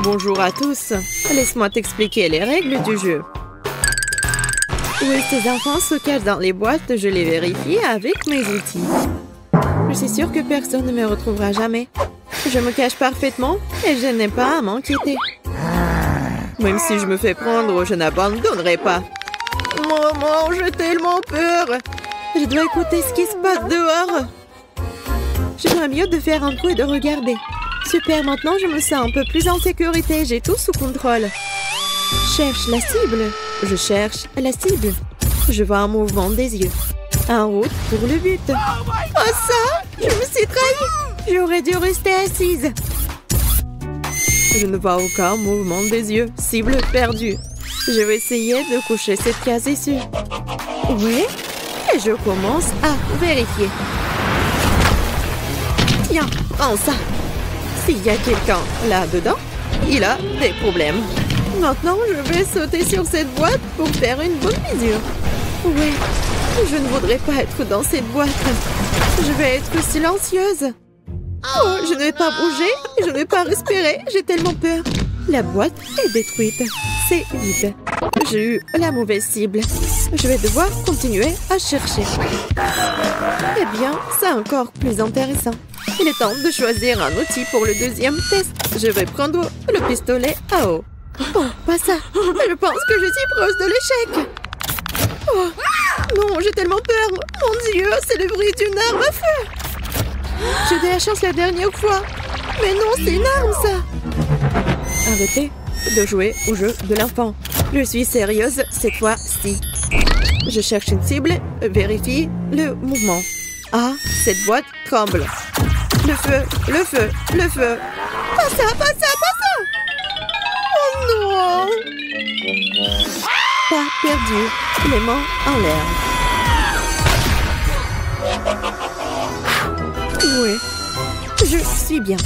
Bonjour à tous. Laisse-moi t'expliquer les règles du jeu. Oui, ces enfants se cachent dans les boîtes, je les vérifie avec mes outils. Je suis sûre que personne ne me retrouvera jamais. Je me cache parfaitement et je n'ai pas à m'inquiéter. Même si je me fais prendre, je n'abandonnerai pas. Maman, j'ai tellement peur. Je dois écouter ce qui se passe dehors. J'aimerais mieux de faire un trou et de regarder. Super, maintenant je me sens un peu plus en sécurité. J'ai tout sous contrôle. Cherche la cible. Je cherche la cible. Je vois un mouvement des yeux. En route pour le but. Oh ça! Je me suis trahie! J'aurais dû rester assise. Je ne vois aucun mouvement des yeux. Cible perdue. Je vais essayer de coucher cette case ici. Oui? Et je commence à vérifier. Tiens, prends ça. S'il y a quelqu'un là-dedans, il a des problèmes. Maintenant, je vais sauter sur cette boîte pour faire une bonne mesure. Oui, je ne voudrais pas être dans cette boîte. Je vais être silencieuse. Oh, je ne vais pas bouger, je ne vais pas respirer, j'ai tellement peur. La boîte est détruite. C'est vide. J'ai eu la mauvaise cible. Je vais devoir continuer à chercher. Eh bien, c'est encore plus intéressant. Il est temps de choisir un outil pour le deuxième test. Je vais prendre le pistolet à eau. Oh, pas ça. Je pense que je suis proche de l'échec. Oh, non, j'ai tellement peur. Mon Dieu, c'est le bruit d'une arme à feu. J'ai eu de la chance la dernière fois. Mais non, c'est une arme, ça. Arrêtez de jouer au jeu de l'enfant. Je suis sérieuse cette fois-ci. Je cherche une cible, vérifie le mouvement. Ah, cette boîte tremble. Le feu, le feu, le feu. Pas ça, pas ça, pas ça. Oh non. Pas perdu. Les mains en l'air. Oui, je suis bien.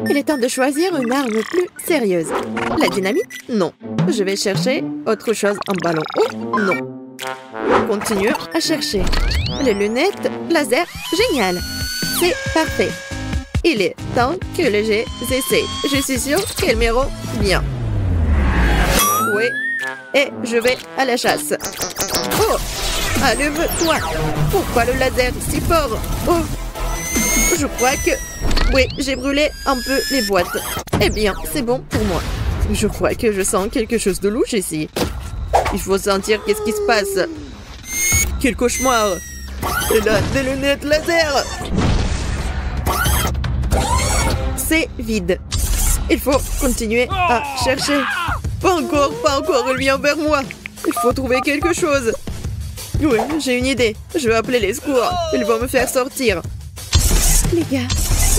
Il est temps de choisir une arme plus sérieuse. La dynamite? Non. Je vais chercher autre chose. Un ballon haut? Non. Continue à chercher. Les lunettes laser? Génial. C'est parfait. Il est temps que le jet s'essaie. Je suis sûre qu'elles m'iront bien. Oui. Et je vais à la chasse. Oh! Allume-toi. Pourquoi le laser est si fort? Oh! Je crois que... Oui, j'ai brûlé un peu les boîtes. Eh bien, c'est bon pour moi. Je crois que je sens quelque chose de louche ici. Il faut sentir qu'est-ce qui se passe. Quel cauchemar! Il a des lunettes laser! C'est vide. Il faut continuer à chercher. Pas encore, il vient vers moi. Il faut trouver quelque chose. Oui, j'ai une idée. Je vais appeler les secours. Ils vont me faire sortir. Les gars,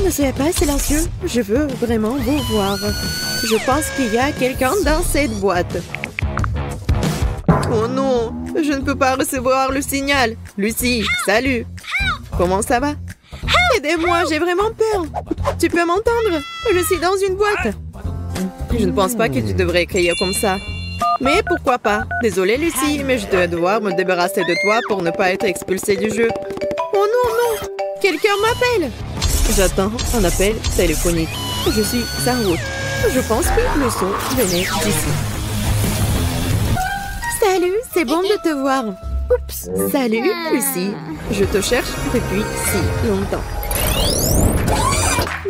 ne soyez pas silencieux. Je veux vraiment vous voir. Je pense qu'il y a quelqu'un dans cette boîte. Oh non, je ne peux pas recevoir le signal. Lucie, salut. Comment ça va? Aidez-moi, j'ai vraiment peur. Tu peux m'entendre? Je suis dans une boîte. Je ne pense pas que tu devrais crier comme ça. Mais pourquoi pas? Désolée Lucie, mais je dois devoir me débarrasser de toi pour ne pas être expulsée du jeu. Oh non, non! Quelqu'un m'appelle! J'attends un appel téléphonique. Je suis en route. Je pense que le son venait d'ici. Salut, c'est bon de te voir. Oups, salut Lucie. Je te cherche depuis si longtemps.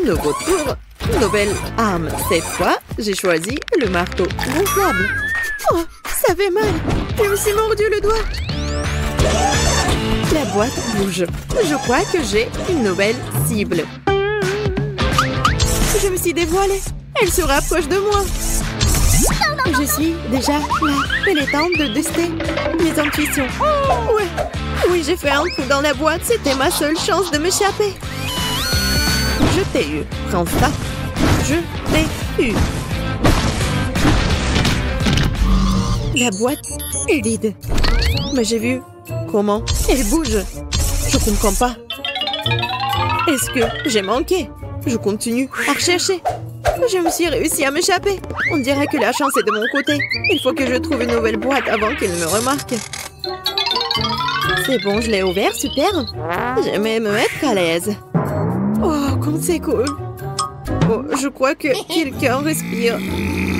Nouveau tour, nouvelle arme. Cette fois, j'ai choisi le marteau gonflable. Oh, ça fait mal. Je me suis mordu le doigt. La boîte bouge. Je crois que j'ai une nouvelle cible. Je me suis dévoilée. Elle se rapproche de moi. Je suis déjà là. Il est temps de tester mes intuitions. Ouais. Oui, j'ai fait un trou dans la boîte. C'était ma seule chance de m'échapper. Je t'ai eu. Prends ça. Je t'ai eu. La boîte est vide. Mais j'ai vu comment elle bouge. Je comprends pas. Est-ce que j'ai manqué? Je continue à rechercher. Je me suis réussi à m'échapper. On dirait que la chance est de mon côté. Il faut que je trouve une nouvelle boîte avant qu'elle ne me remarque. C'est bon, je l'ai ouvert, super. J'aimais me mettre à l'aise. Oh, comme c'est cool. Oh, je crois que quelqu'un respire.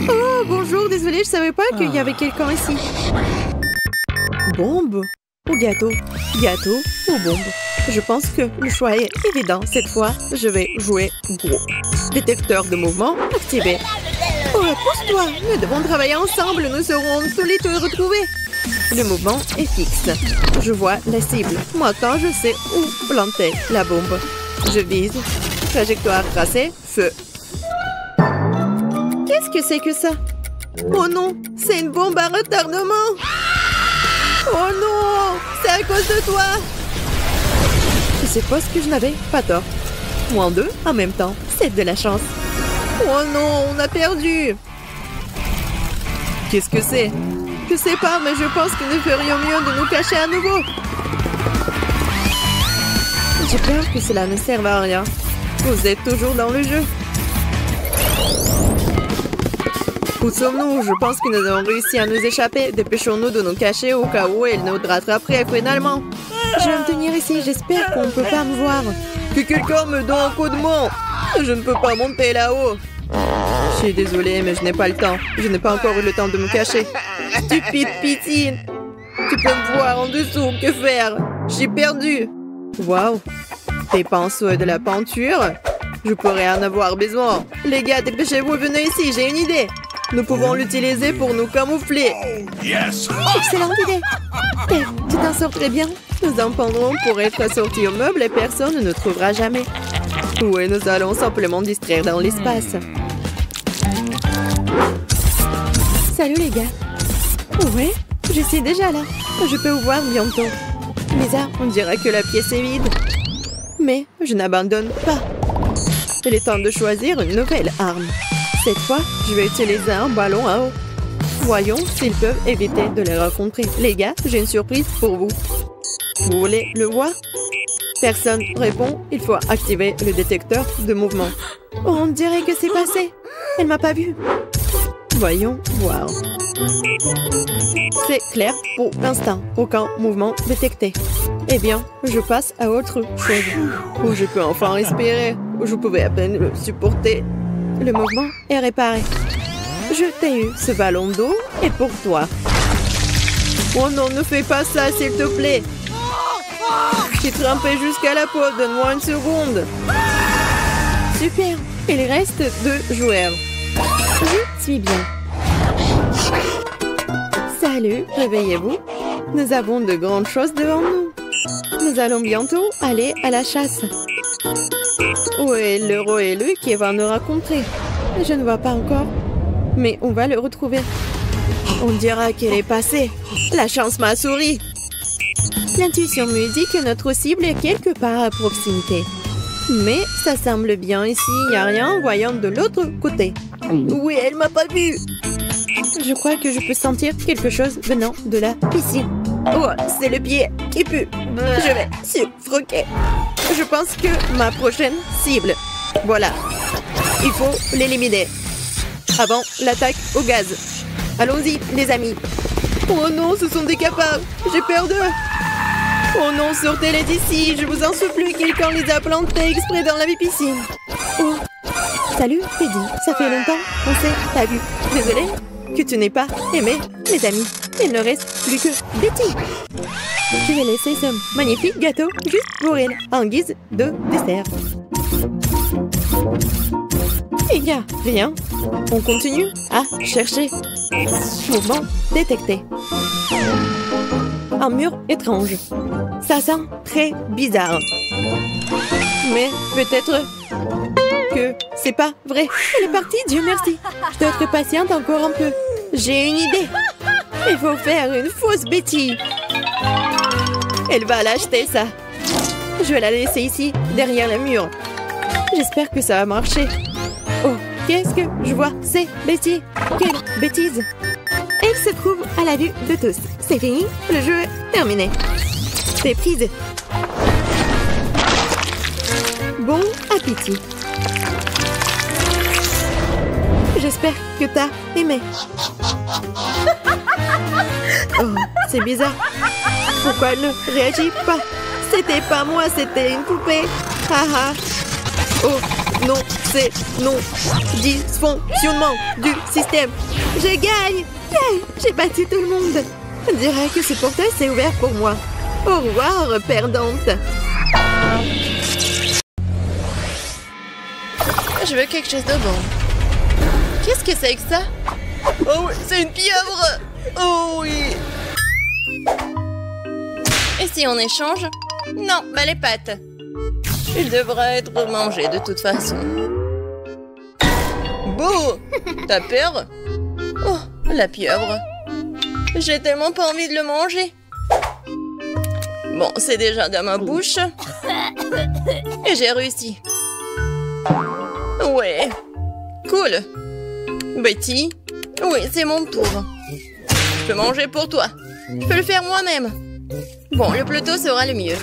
Oh, bonjour, désolée, je savais pas qu'il y avait quelqu'un ici. Bombe ou gâteau? Gâteau ou bombe? Je pense que le choix est évident. Cette fois, je vais jouer gros. Détecteur de mouvement activé. Oh, pousse-toi! Nous devons travailler ensemble. Nous serons tous te retrouver. Le mouvement est fixe. Je vois la cible. Maintenant, je sais où planter la bombe. Je vise. Trajectoire tracée. Feu. Qu'est-ce que c'est que ça? Oh non! C'est une bombe à retardement! Oh non! C'est à cause de toi! Je suppose que je n'avais pas tort. Moins deux en même temps. C'est de la chance. Oh non! On a perdu! Qu'est-ce que c'est? Je sais pas, mais je pense que nous ferions mieux de nous cacher à nouveau. J'ai peur que cela ne serve à rien. Vous êtes toujours dans le jeu. Où sommes-nous? Je pense que nous avons réussi à nous échapper. Dépêchons-nous de nous cacher au cas où elle nous rattraperait finalement. Je vais me tenir ici. J'espère qu'on ne peut pas me voir. Que quelqu'un me donne un coup de main. Je ne peux pas monter là-haut. Je suis désolée, mais je n'ai pas le temps. Je n'ai pas encore eu le temps de me cacher. Stupide Pitty. Tu peux me voir en dessous. Que faire? J'ai perdu. Waouh. Des pinceaux et de la peinture? Je pourrais en avoir besoin. Les gars, dépêchez-vous, venez ici. J'ai une idée. Nous pouvons l'utiliser pour nous camoufler. Excellente idée. Et tu t'en sors très bien. Nous en prendrons pour être sortis au meuble et personne ne nous trouvera jamais. Oui, nous allons simplement distraire dans l'espace. Salut les gars. Oui, je suis déjà là. Je peux vous voir bientôt. Bizarre, on dirait que la pièce est vide. Mais je n'abandonne pas. Il est temps de choisir une nouvelle arme. Cette fois, je vais utiliser un ballon à eau. Voyons s'ils peuvent éviter de les rencontrer. Les gars, j'ai une surprise pour vous. Vous voulez le voir? Personne répond. Il faut activer le détecteur de mouvement. Oh, on dirait que c'est passé. Elle m'a pas vu. Voyons voir. C'est clair pour l'instant. Aucun mouvement détecté. Eh bien, je passe à autre chose. Où je peux enfin respirer. Où je pouvais à peine le supporter. Le mouvement est réparé. Je t'ai eu. Ce ballon d'eau est pour toi. Oh non, ne fais pas ça, s'il te plaît. Je suis trempée jusqu'à la peau. Donne-moi une seconde. Super. Il reste 2 joueurs. Je suis bien. Salut, réveillez-vous. Nous avons de grandes choses devant nous. Nous allons bientôt aller à la chasse. Où est l'euro élu qui va nous rencontrer? Je ne vois pas encore. Mais on va le retrouver. On dira qu'elle est passée. La chance m'a souri. L'intuition me dit que notre cible est quelque part à proximité. Mais ça semble bien ici. Il n'y a rien. Voyons de l'autre côté. Oui, elle m'a pas vu. Je crois que je peux sentir quelque chose venant de la piscine. Oh, c'est le pied qui pue. Je vais suffoquer. Je pense que ma prochaine cible. Voilà. Il faut l'éliminer. Avant l'attaque au gaz. Allons-y, les amis. Oh non, ce sont des cafards. J'ai peur d'eux. Oh non, sortez-les d'ici. Je vous en supplie, quelqu'un les a plantés exprès dans la piscine. Oh. Salut, Teddy. Ça fait longtemps qu'on s'est pas vu. Désolée que tu n'aies pas aimé les amis. Il ne reste plus que Betty. Je vais laisser ce magnifique gâteau juste pour elle, en guise de dessert. Il n'y a rien. On continue à chercher. Mouvement détecté. Un mur étrange. Ça sent très bizarre. Mais peut-être que c'est pas vrai. Elle est partie, Dieu merci. Je dois être patiente encore un peu. J'ai une idée. Il faut faire une fausse Betty. Elle va l'acheter, ça. Je vais la laisser ici, derrière le mur. J'espère que ça va marcher. Oh, qu'est-ce que je vois? C'est Betty. Quelle bêtise. Elle se trouve à la vue de tous. C'est fini, le jeu est terminé. C'est prise. Bon appétit. J'espère que t'as aimé. Oh, c'est bizarre. Pourquoi elle ne réagit pas? C'était pas moi, c'était une poupée. Haha. Oh, non, C'est non-dysfonctionnement du système. Je gagne! Yeah! J'ai battu tout le monde. On dirait que ce portail s'est ouvert pour moi. Au revoir, perdante. Je veux quelque chose de bon. Qu'est-ce que c'est que ça? Oh oui, c'est une pieuvre! Oh oui! Et si on échange? Non, bah les pattes. Il devrait être mangé de toute façon. Bouh! T'as peur? Oh, la pieuvre. J'ai tellement pas envie de le manger. Bon, c'est déjà dans ma bouche. Et j'ai réussi. Ouais. Cool. Betty? Oui, c'est mon tour. Je peux manger pour toi. Je peux le faire moi-même. Bon, le plus tôt sera le mieux.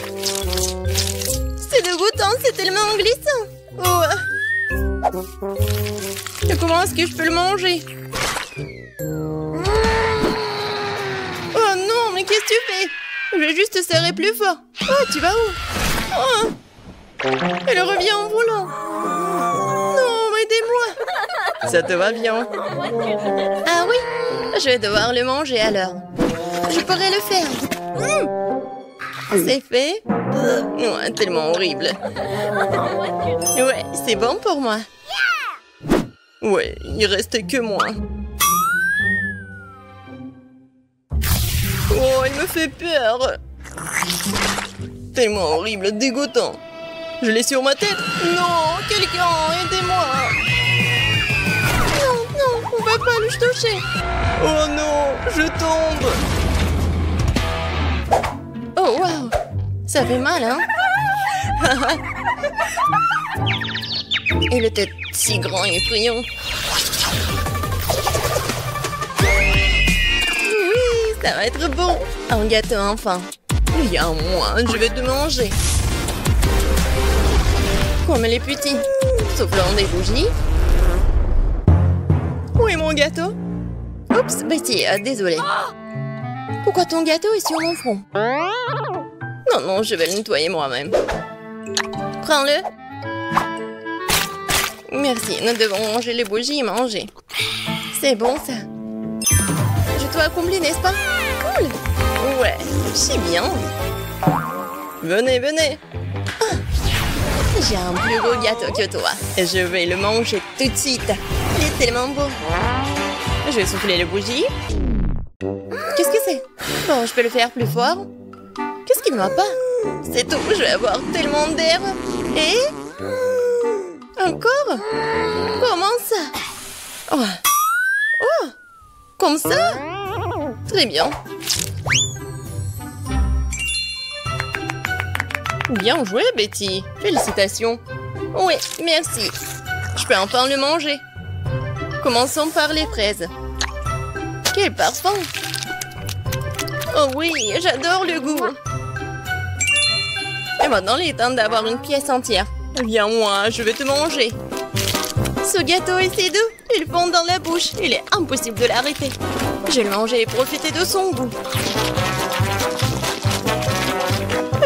C'est dégoûtant, c'est tellement glissant. Oh. Et comment est-ce que je peux le manger? Oh non, mais qu'est-ce que tu fais? Je vais juste te serrer plus fort. Oh, tu vas où? Oh. Elle revient en volant. Non, aidez-moi. Ça te va bien? Ah oui, je vais devoir le manger alors. Je pourrais le faire. C'est fait? Ouais, tellement horrible. Ouais, c'est bon pour moi. Ouais, il reste que moi. Oh, il me fait peur. Tellement horrible, dégoûtant. Je l'ai sur ma tête. Non, quelqu'un, aidez-moi. Non, non, on va pas le toucher. Oh non, je tombe. Oh, waouh. Ça fait mal, hein? Il était si grand et effrayant. Oui, ça va être bon. Un gâteau, enfin. Il y a un mois, je vais te manger. Comme les petits. Soufflant des bougies. Où est mon gâteau? Oups, Betty, désolée. Pourquoi ton gâteau est sur mon front? Non, non, je vais le nettoyer moi-même. Prends-le. Merci, nous devons manger les bougies et manger. C'est bon, ça. Je dois accomplir, n'est-ce pas? Cool. Ouais, c'est bien. Venez, venez. Ah, j'ai un plus beau gâteau que toi. Et je vais le manger tout de suite. Il est tellement beau. Je vais souffler les bougies. Qu'est-ce que c'est? Bon, je peux le faire plus fort. Qu'est-ce qui ne va pas? C'est tout, je vais avoir tellement d'air. Et... encore? Comment ça? Oh. Oh. Comme ça? Très bien. Bien joué, Betty. Félicitations. Oui, merci. Je peux enfin le manger. Commençons par les fraises. Quel parfum! Oh oui, j'adore le goût. Et maintenant, il est temps d'avoir une pièce entière. Viens, moi, je vais te manger. Ce gâteau est si doux. Il fond dans la bouche. Il est impossible de l'arrêter. Je vais le manger et profiter de son goût.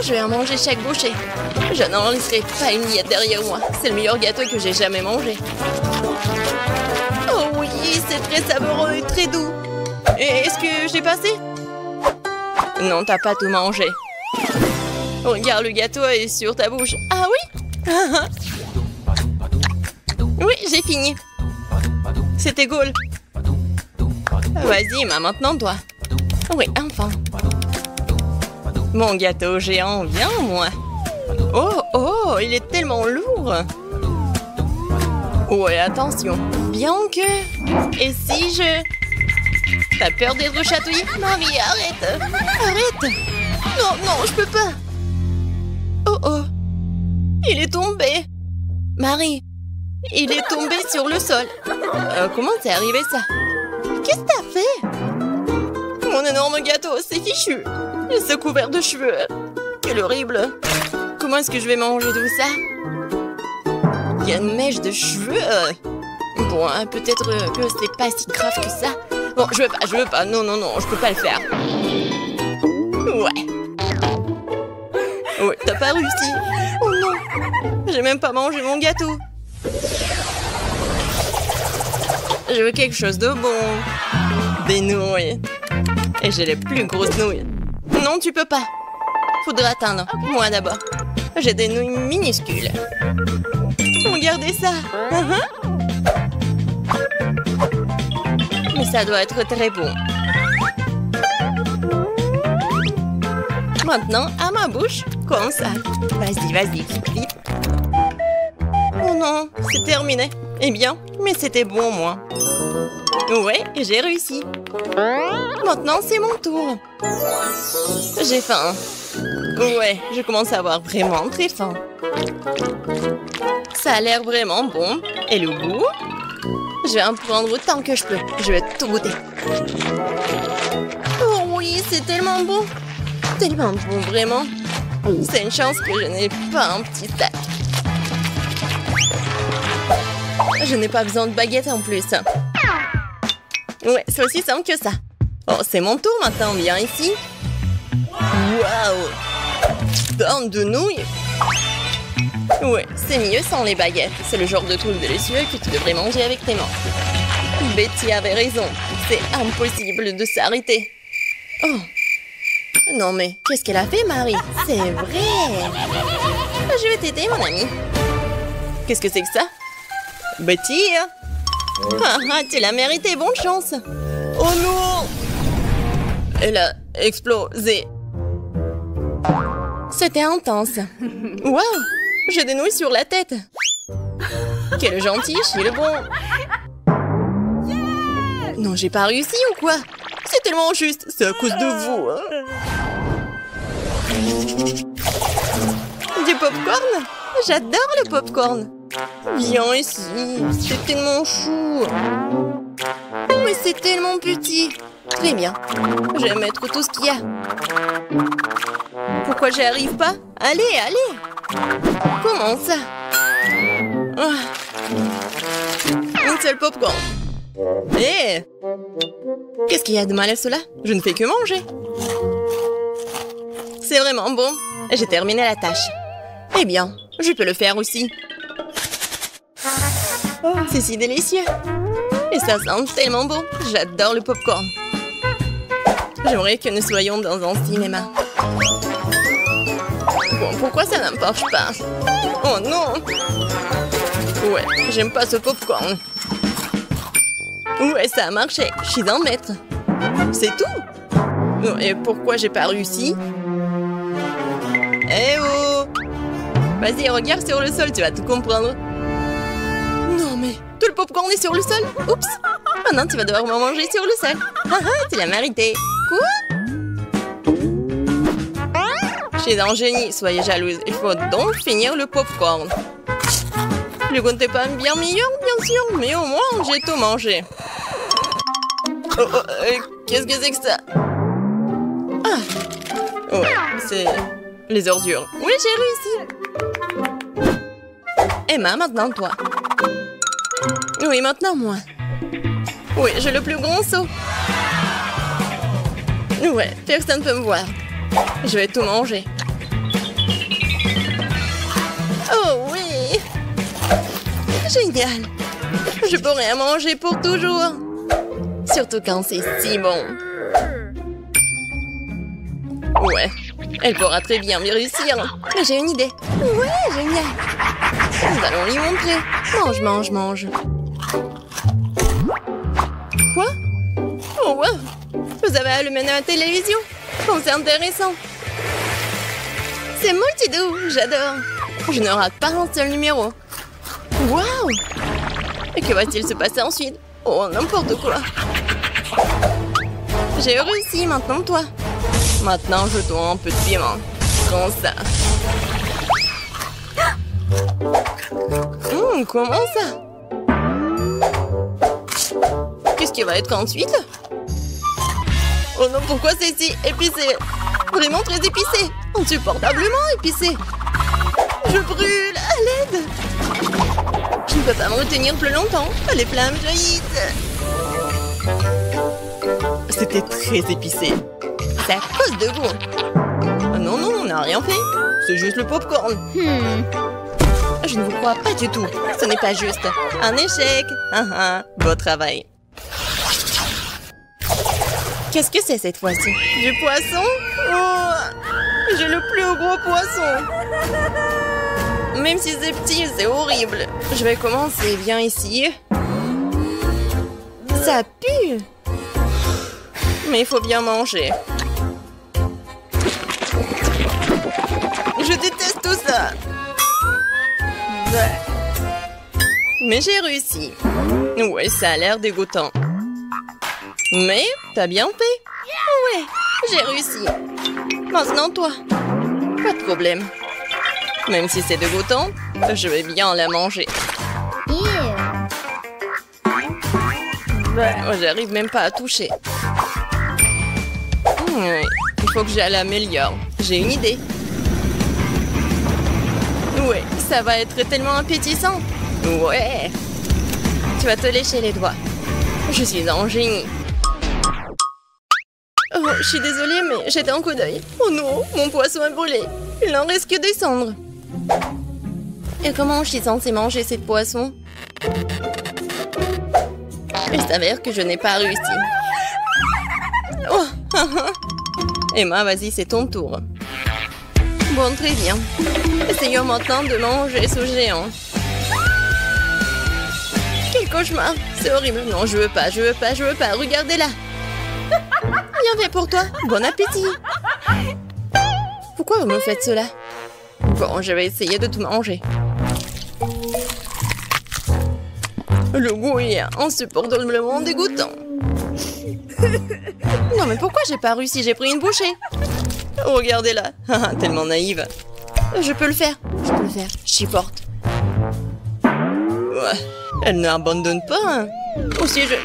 Je vais en manger chaque bouchée. Je n'en laisserai pas une miette derrière moi. C'est le meilleur gâteau que j'ai jamais mangé. Oh oui, c'est très savoureux et très doux. Et est-ce que j'ai passé? Non, t'as pas tout mangé. Regarde, le gâteau est sur ta bouche. Ah oui? Oui, j'ai fini. C'était cool. Vas-y, maintenant toi. Oui, enfin. Mon gâteau géant, viens, moi. Oh, oh, il est tellement lourd. Ouais, attention. Bien que... Et si je... T'as peur d'être chatouillée? Marie, arrête. Arrête. Non, non, je peux pas. Oh, oh. Il est tombé. Marie, il est tombé sur le sol. Comment c'est arrivé ça? Qu'est-ce que t'as fait? Mon énorme gâteau, c'est fichu. Il s'est couvert de cheveux. Quel horrible. Comment est-ce que je vais manger tout ça? Il y a une mèche de cheveux. Bon, hein, peut-être que c'est pas si grave que ça. Bon, je veux pas. Non, non, non, je peux pas le faire. Ouais. Ouais, t'as pas réussi. Oh non. J'ai même pas mangé mon gâteau. Je veux quelque chose de bon. Des nouilles. Et j'ai les plus grosses nouilles. Non, tu peux pas. Faudra atteindre. Moi d'abord. J'ai des nouilles minuscules. Regardez ça. Mais ça doit être très bon. Maintenant, à ma bouche. Comme ça. Vas-y, vas-y. Vite. Oh non, c'est terminé. Eh bien, mais c'était bon, moi. Ouais, j'ai réussi. Maintenant, c'est mon tour. J'ai faim. Ouais, je commence à avoir vraiment très faim. Ça a l'air vraiment bon. Et le goût? Je vais en prendre autant que je peux. Je vais tout goûter. Oh oui, c'est tellement bon. Tellement bon, vraiment. C'est une chance que je n'ai pas un petit sac. Je n'ai pas besoin de baguette en plus. Ouais, c'est aussi simple que ça. Oh, c'est mon tour maintenant. Viens ici. Waouh! Tonne de nouilles. Ouais, c'est mieux sans les baguettes. C'est le genre de truc délicieux que tu devrais manger avec tes mains. Betty avait raison. C'est impossible de s'arrêter. Oh! Non mais, qu'est-ce qu'elle a fait, Marie? C'est vrai! Je vais t'aider, mon ami. Qu'est-ce que c'est que ça? Betty? Tu l'as mérité, bonne chance! Oh non! Elle a explosé. C'était intense. Waouh! J'ai des nouilles sur la tête. Quel gentil, il est bon. Non, j'ai pas réussi ou quoi? C'est tellement juste. C'est à cause de vous, hein? Du popcorn? J'adore le popcorn. Viens ici. C'est tellement chou. Mais c'est tellement petit. Très bien. Je vais mettre tout ce qu'il y a. Pourquoi j'y arrive pas? Allez, allez. Comment ça? Une seule popcorn. Hé! Qu'est-ce qu'il y a de mal à cela? Je ne fais que manger. C'est vraiment bon. J'ai terminé la tâche. Eh bien, je peux le faire aussi. C'est si délicieux. Et ça sent tellement bon. J'adore le popcorn. J'aimerais que nous soyons dans un cinéma. Bon, pourquoi ça ne marche pas? Oh non! Ouais, j'aime pas ce popcorn. Ouais, ça a marché. Je suis un maître. C'est tout? Et pourquoi j'ai pas réussi? Eh oh! Vas-y, regarde sur le sol, tu vas tout comprendre. Non mais, tout le popcorn est sur le sol? Oups! Maintenant, tu vas devoir m'en manger sur le sol. Tu l'as mérité. Quoi? Je suis un génie, soyez jalouse. Il faut donc finir le popcorn. Le goût n'était pas bien meilleur, bien sûr, mais au moins, j'ai tout mangé. Qu'est-ce que c'est que ça? Ah! Ouais, c'est les ordures. Oui, j'ai réussi. Emma, maintenant toi. Oui, maintenant moi. Oui, j'ai le plus grand seau. Ouais, personne ne peut me voir. Je vais tout manger. Oh oui! Génial! Je pourrais en manger pour toujours. Surtout quand c'est si bon. Ouais, elle pourra très bien me réussir. Mais j'ai une idée. Ouais, génial! Nous allons lui montrer. Mange, mange, mange. Quoi? Oh, wow! Vous avez allumé la télévision? Oh, c'est intéressant. C'est multidou, j'adore. Je ne rate pas un seul numéro. Waouh! Et que va-t-il se passer ensuite? Oh, n'importe quoi. J'ai réussi, maintenant toi. Maintenant, je dois un peu de piment. Comme ça. Comment ça? Qu'est-ce qui va être ensuite? Oh non, pourquoi c'est si épicé? Vraiment très épicé. Insupportablement épicé. Je brûle, à l'aide. Je ne peux pas me retenir plus longtemps. Les flammes jaillissent. C'était très épicé. C'est à cause de vous. Non, non, on n'a rien fait. C'est juste le popcorn. Je ne vous crois pas du tout. Ce n'est pas juste. Un échec. Beau travail. Qu'est-ce que c'est cette fois-ci? Du poisson? Oh, j'ai le plus gros poisson. Même si c'est petit, c'est horrible. Je vais commencer. Viens ici. Ça pue. Mais il faut bien manger. Je déteste tout ça. Mais j'ai réussi. Ouais, ça a l'air dégoûtant. Mais t'as bien fait. Ouais, j'ai réussi. Maintenant toi. Pas de problème. Même si c'est dégoûtant, je vais bien la manger. J'arrive même pas à toucher. Il faut que je l'améliore. J'ai une idée. Ouais, ça va être tellement appétissant. Ouais. Tu vas te lécher les doigts. Je suis un génie. Oh, je suis désolée, mais j'étais en coup d'œil. Oh non, mon poisson a brûlé. Il n'en reste que des cendres. Et comment je suis censée manger cette poisson? Il s'avère que je n'ai pas réussi. Oh, Emma, vas-y, c'est ton tour. Bon, très bien. Essayons maintenant de manger ce géant. Quel cauchemar. C'est horrible. Non, je veux pas. Regardez-la. Bien fait pour toi. Bon appétit. Pourquoi vous me faites cela? Bon, je vais essayer de tout manger. Le goût est insupportablement dégoûtant. Non, mais pourquoi j'ai pas réussi? J'ai pris une bouchée. Regardez-la. Tellement naïve. Je peux le faire. Je supporte. Ouais. Elle n'abandonne pas. Hein. Ou si je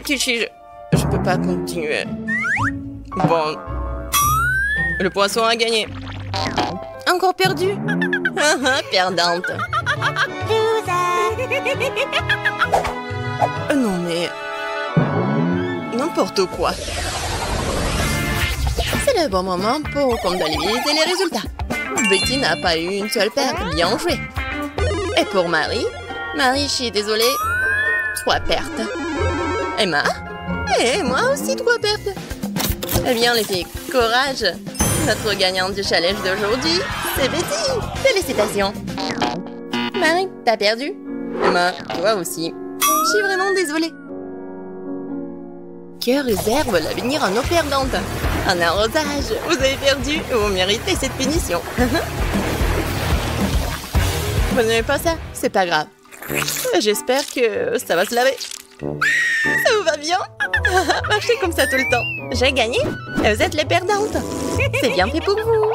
peux pas continuer. Bon. Le poisson a gagné. Encore perdu. Perdante. Non mais... N'importe quoi. C'est le bon moment pour comptabiliser les résultats. Betty n'a pas eu une seule perte. Bien joué. Et pour Marie? Marie, je suis désolée. 3 pertes. Emma? Et moi aussi 3 pertes. Eh bien les filles, courage. Notre gagnante du challenge d'aujourd'hui, c'est Betty. Félicitations. Marie, t'as perdu? Emma, toi aussi. Je suis vraiment désolée. Que réserve l'avenir à nos perdantes? Un arrosage. Vous avez perdu. Vous méritez cette punition. Vous n'aimez pas ça? C'est pas grave. J'espère que ça va se laver. Ça vous va bien? Marchez comme ça tout le temps. J'ai gagné. Vous êtes les perdantes. C'est bien fait pour vous.